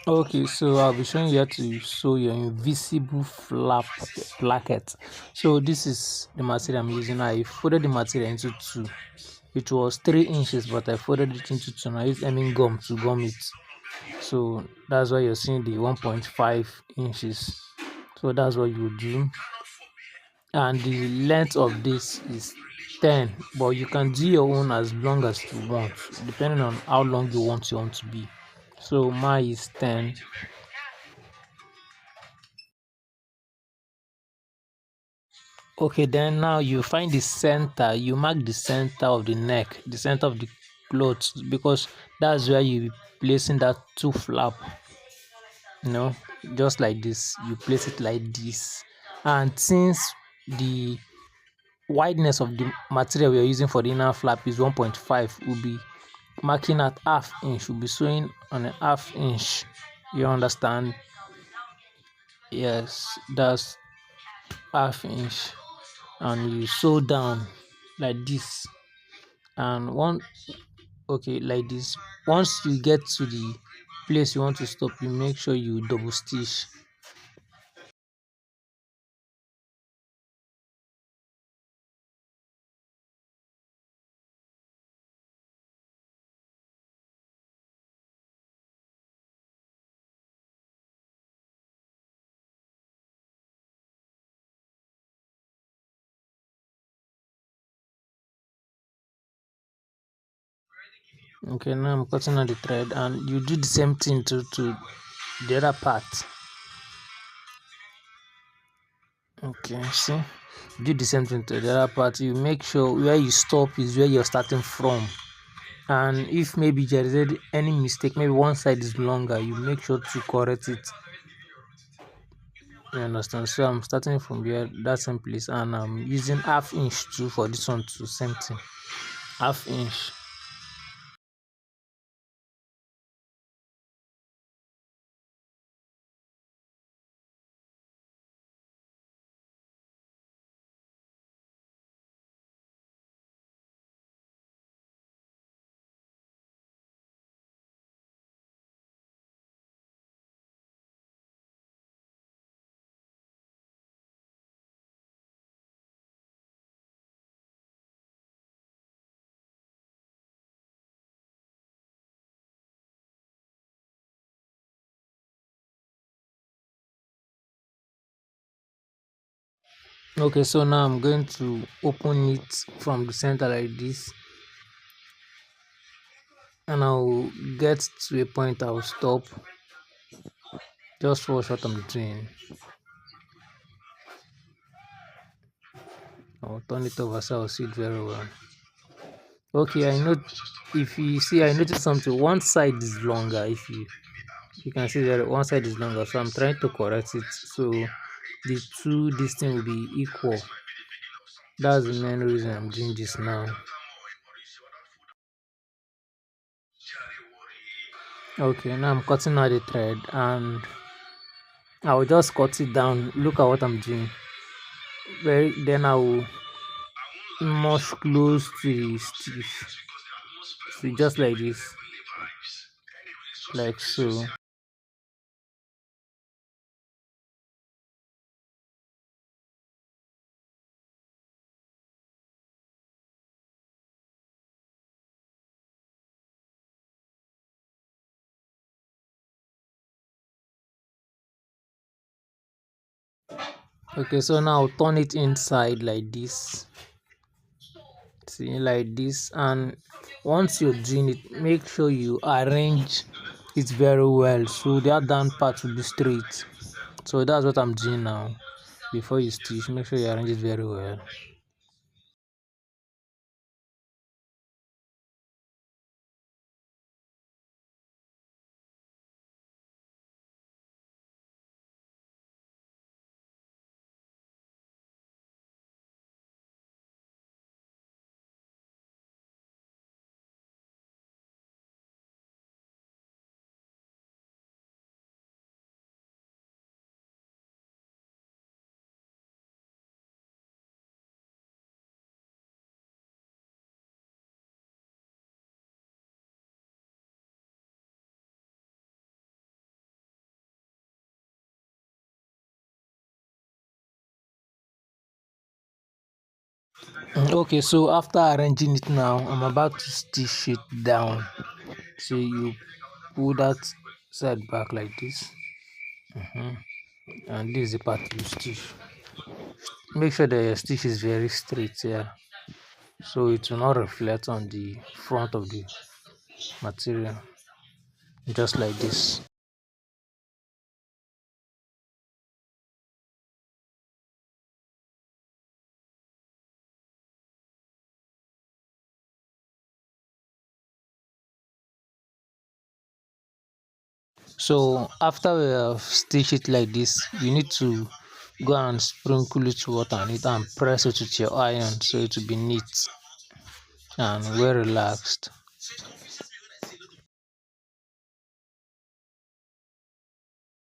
Okay, so I'll be showing you how to sew your invisible flap placket. So this is the material I'm using. I folded the material into two. It was 3 inches, but I folded it into two. And I used gum to gum it. So that's why you're seeing the 1.5 inches. So that's what you do. And the length of this is 10, but you can do your own as long as you want, depending on how long you want your own to be. So mine is 10. Okay, then now you find the center, you mark the center of the neck, the center of the clothes, because that's where you be placing that two flap, you know, just like this. You place it like this, and since the wideness of the material we are using for the inner flap is 1.5, will be marking at half inch, will be sewing on a half inch. You understand? Yes, that's half inch, and you sew down like this. And one, okay, like this. Once you get to the place you want to stop, you make sure you double stitch. Okay, now I'm cutting on the thread, and you do the same thing to the other part. Okay, see, do the same thing to the other part. You make sure where you stop is where you're starting from. And if maybe there is any mistake, maybe one side is longer, you make sure to correct it. You understand? So I'm starting from here, that same place, and I'm using half inch too for this one too, same thing, half inch. Okay, so now I'm going to open it from the center like this, and I'll get to a point, I'll stop, just watch what I'm doing. I'll turn it over so I'll see it very well. Okay, I know, if you see, I noticed something, one side is longer. If you can see that one side is longer, so I'm trying to correct it so the two, this thing will be equal. That's the main reason I'm doing this now. Okay, now I'm cutting out the thread, and I will just cut it down. Look at what I'm doing. Very, then I will much close to the stitch. So just like this, like so. Okay, so now I'll turn it inside like this. See, like this. And once you're doing it, make sure you arrange it very well so that down part will be straight. So that's what I'm doing now. Before you stitch, make sure you arrange it very well. Okay, so after arranging it now, I'm about to stitch it down. So you pull that side back like this. And this is the part you stitch. Make sure that your stitch is very straight here, so it will not reflect on the front of the material, just like this. So after we have stitched it like this, you need to go and sprinkle it water on it and press it with your iron so it will be neat and well relaxed.